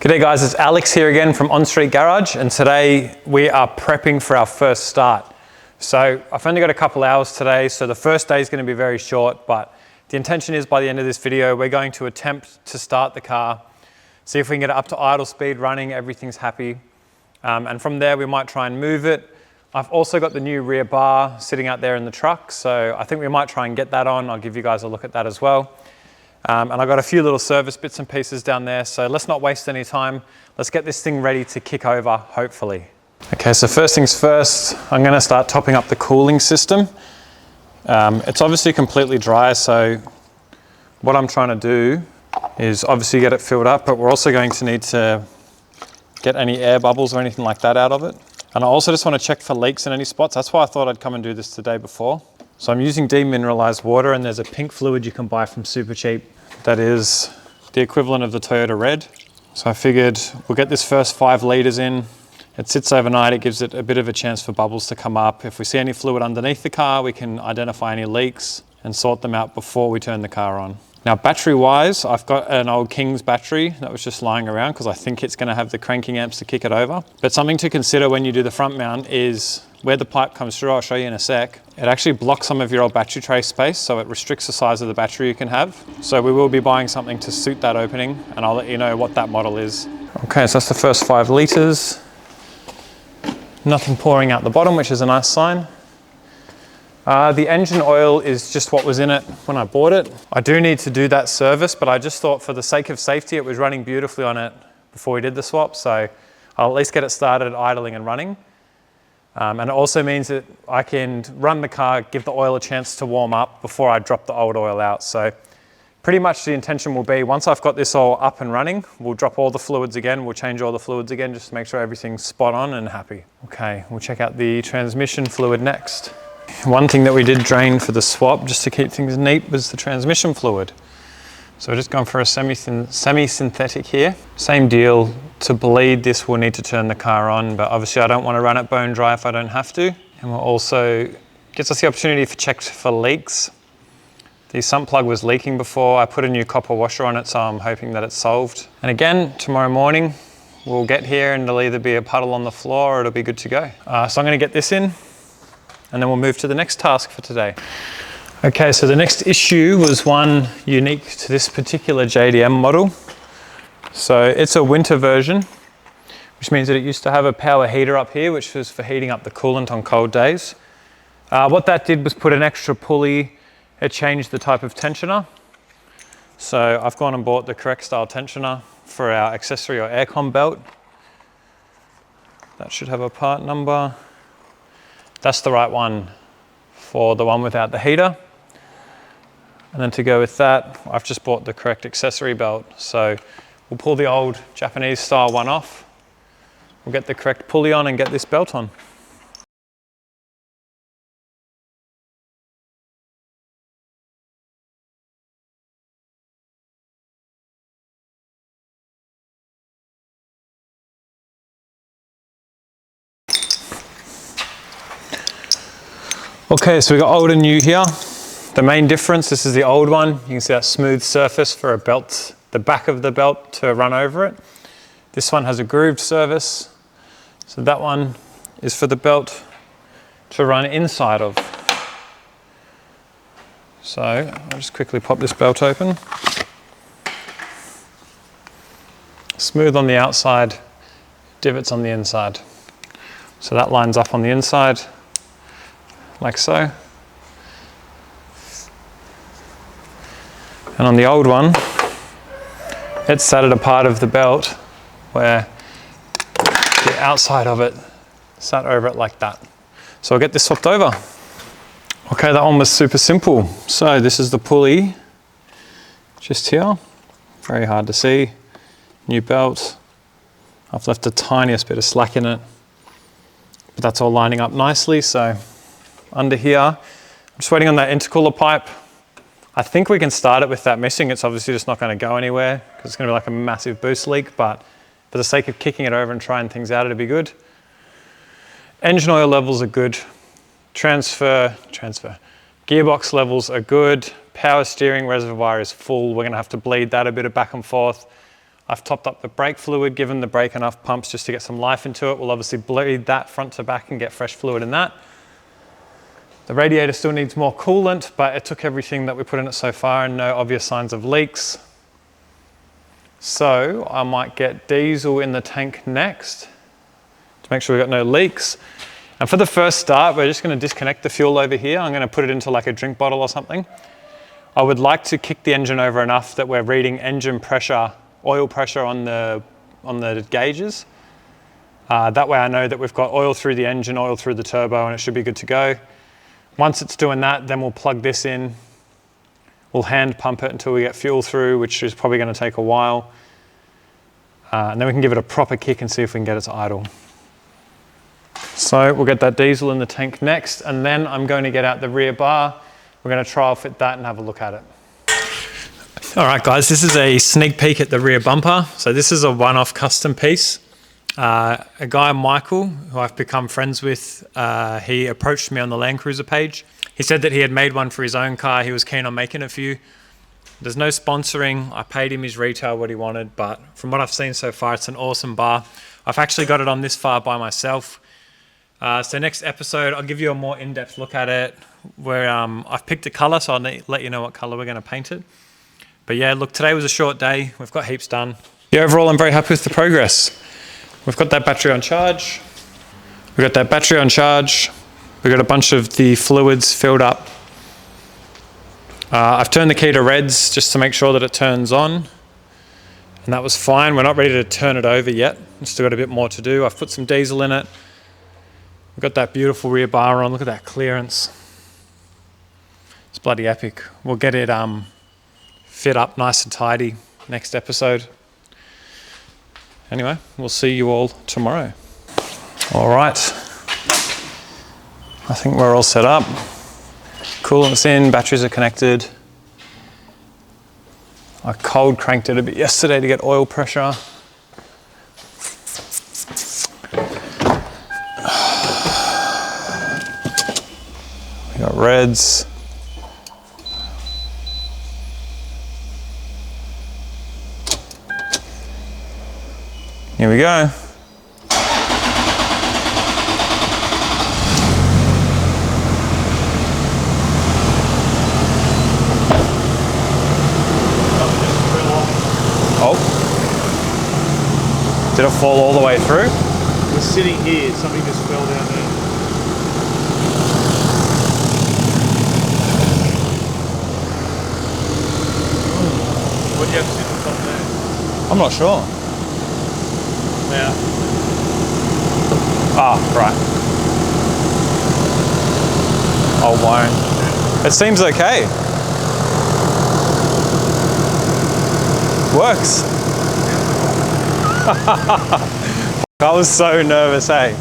G'day guys, it's Alex here again from On Street Garage, and today we are prepping for our first start. So I've only got a couple hours today, so the first day is going to be very short, but the intention is by the end of this video, we're going to attempt to start the car, see if we can get it up to idle speed, running, everything's happy. And from there, we might try and move it. I've also got the new rear bar sitting out there in the truck, so I think we might try and get that on. I'll give you guys a look at that as well. And I've got a few little service bits and pieces down there, so let's not waste any time. Let's get this thing ready to kick over, hopefully. Okay, so first things first, I'm gonna start topping up the cooling system. It's obviously completely dry, so what I'm trying to do is obviously get it filled up, but we're also going to need to get any air bubbles or anything like that out of it. And I also just want to check for leaks in any spots. That's why I thought I'd come and do this today before. So I'm using demineralized water, and there's a pink fluid you can buy from Supercheap that is the equivalent of the Toyota Red. So I figured we'll get this first 5 liters in. It sits overnight, it gives it a bit of a chance for bubbles to come up. If we see any fluid underneath the car, we can identify any leaks and sort them out before we turn the car on. Now battery wise, I've got an old King's battery that was just lying around because I think it's going to have the cranking amps to kick it over. But something to consider when you do the front mount is where the pipe comes through, I'll show you in a sec. It actually blocks some of your old battery tray space, so it restricts the size of the battery you can have. So we will be buying something to suit that opening, and I'll let you know what that model is. Okay, so that's the first 5 liters. Nothing pouring out the bottom, which is a nice sign. The engine oil is just what was in it when I bought it. I do need to do that service, but I just thought for the sake of safety, it was running beautifully on it before we did the swap. So I'll at least get it started idling and running. And it also means that I can run the car, give the oil a chance to warm up before I drop the old oil out. So pretty much the intention will be, once I've got this all up and running, we'll drop all the fluids again, we'll change all the fluids again, just to make sure everything's spot on and happy. Okay, we'll check out the transmission fluid next. One thing that we did drain for the swap, just to keep things neat, was the transmission fluid. So we're just going for a semi-synthetic here. Same deal, to bleed this we'll need to turn the car on, but obviously I don't want to run it bone dry if I don't have to. And we'll also, gives us the opportunity to check for leaks. The sump plug was leaking before. I put a new copper washer on it, so I'm hoping that it's solved. And again, tomorrow morning, we'll get here and it'll either be a puddle on the floor or it'll be good to go. So I'm gonna get this in, and then we'll move to the next task for today. Okay, so the next issue was one unique to this particular JDM model. So it's a winter version, which means that it used to have a power heater up here, which was for heating up the coolant on cold days. What that did was put an extra pulley. It changed the type of tensioner. So I've gone and bought the correct style tensioner for our accessory or aircon belt. That should have a part number. That's the right one for the one without the heater. And then to go with that, I've just bought the correct accessory belt. So we'll pull the old Japanese style one off. We'll get the correct pulley on and get this belt on. Okay, so we got old and new here. The main difference, this is the old one. You can see that smooth surface for a belt, the back of the belt to run over it. This one has a grooved surface. So that one is for the belt to run inside of. So I'll just quickly pop this belt open. Smooth on the outside, divots on the inside. So that lines up on the inside, like so. And on the old one, it sat at a part of the belt where the outside of it sat over it like that. So I'll get this swapped over. Okay, that one was super simple. So this is the pulley, just here. Very hard to see. New belt. I've left the tiniest bit of slack in it, but that's all lining up nicely. So under here, I'm just waiting on that intercooler pipe. I think we can start it with that missing. It's obviously just not going to go anywhere because it's going to be like a massive boost leak, but for the sake of kicking it over and trying things out, it'll be good. Engine oil levels are good. Transfer. Gearbox levels are good. Power steering reservoir is full. We're going to have to bleed that a bit of back and forth. I've topped up the brake fluid, given the brake enough pumps just to get some life into it. We'll obviously bleed that front to back and get fresh fluid in that. The radiator still needs more coolant, but it took everything that we put in it so far and no obvious signs of leaks. So I might get diesel in the tank next to make sure we've got no leaks. And for the first start, we're just going to disconnect the fuel over here. I'm going to put it into like a drink bottle or something. I would like to kick the engine over enough that we're reading engine pressure, oil pressure on the gauges. That way I know that we've got oil through the engine, oil through the turbo, and it should be good to go. Once it's doing that, then we'll plug this in. We'll hand pump it until we get fuel through, which is probably going to take a while. And then we can give it a proper kick and see if we can get it to idle. So we'll get that diesel in the tank next, and then I'm going to get out the rear bar. We're going to trial fit that and have a look at it. All right, guys, this is a sneak peek at the rear bumper. So this is a one-off custom piece. A guy, Michael, who I've become friends with, he approached me on the Land Cruiser page. He said that he had made one for his own car. He was keen on making a few. There's no sponsoring. I paid him his retail what he wanted, but from what I've seen so far, it's an awesome bar. I've actually got it on this far by myself. So next episode, I'll give you a more in-depth look at it, where I've picked a color, so I'll let you know what color we're going to paint it. But yeah, look, today was a short day. We've got heaps done. Yeah, overall, I'm very happy with the progress. We've got that battery on charge. We've got that battery on charge. We've got a bunch of the fluids filled up. I've turned the key to reds just to make sure that it turns on. And that was fine. We're not ready to turn it over yet. We've still got a bit more to do. I've put some diesel in it. We've got that beautiful rear bar on. Look at that clearance. It's bloody epic. We'll get it fit up nice and tidy next episode. Anyway, we'll see you all tomorrow. All right. I think we're all set up. Coolant's in, batteries are connected. I cold cranked it a bit yesterday to get oil pressure. We got reds. Here we go. Oh. Did it fall all the way through? We're sitting here, something just fell down there. What do you have sitting on top there? I'm not sure. Yeah. Ah, right. Oh, won't. It seems okay. Works. I was so nervous, hey?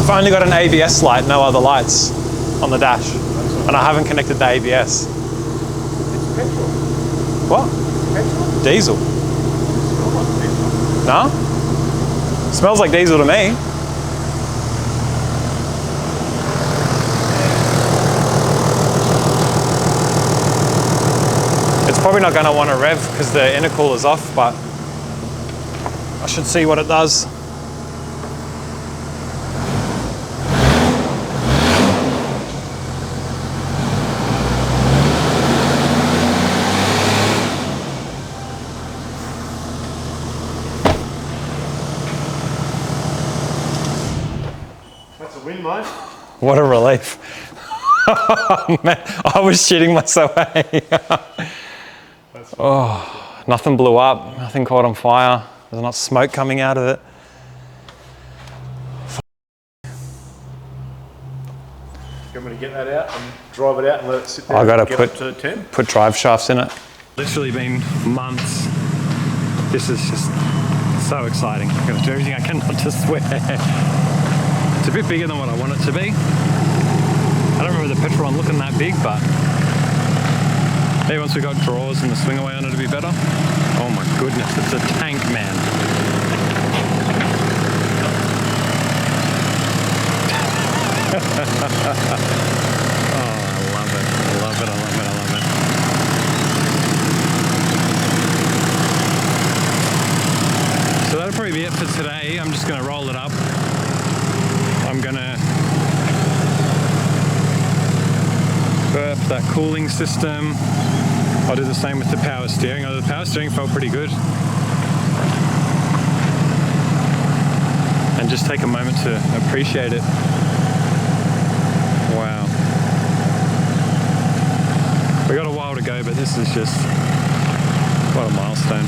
I've only got an ABS light, no other lights on the dash. And I haven't connected the ABS. It's petrol. What? Petrol? Diesel. No? Smells like diesel to me. It's probably not going to want to rev because the intercooler's off, but I should see what it does. That's a win, mate. What a relief. Man, I was shitting myself. Oh, nothing blew up, nothing caught on fire. There's not smoke coming out of it. You want me to get that out and drive it out and let it sit there? I gotta get put up to 10? put drive shafts in it. Literally been months. This is just so exciting. I'm gonna do everything I can not to swear. It's a bit bigger than what I want it to be. I don't remember the Petron looking that big, but maybe once we got drawers and the swing away on it, it'll be better. Oh my goodness, it's a tank, man. Oh. love it, I love it, I love it. So that'll probably be it for today. I'm just gonna roll it up. I'm gonna burp that cooling system. I'll do the same with the power steering. Although the power steering felt pretty good. And just take a moment to appreciate it. Wow. We got a while to go, but this is just, what a milestone.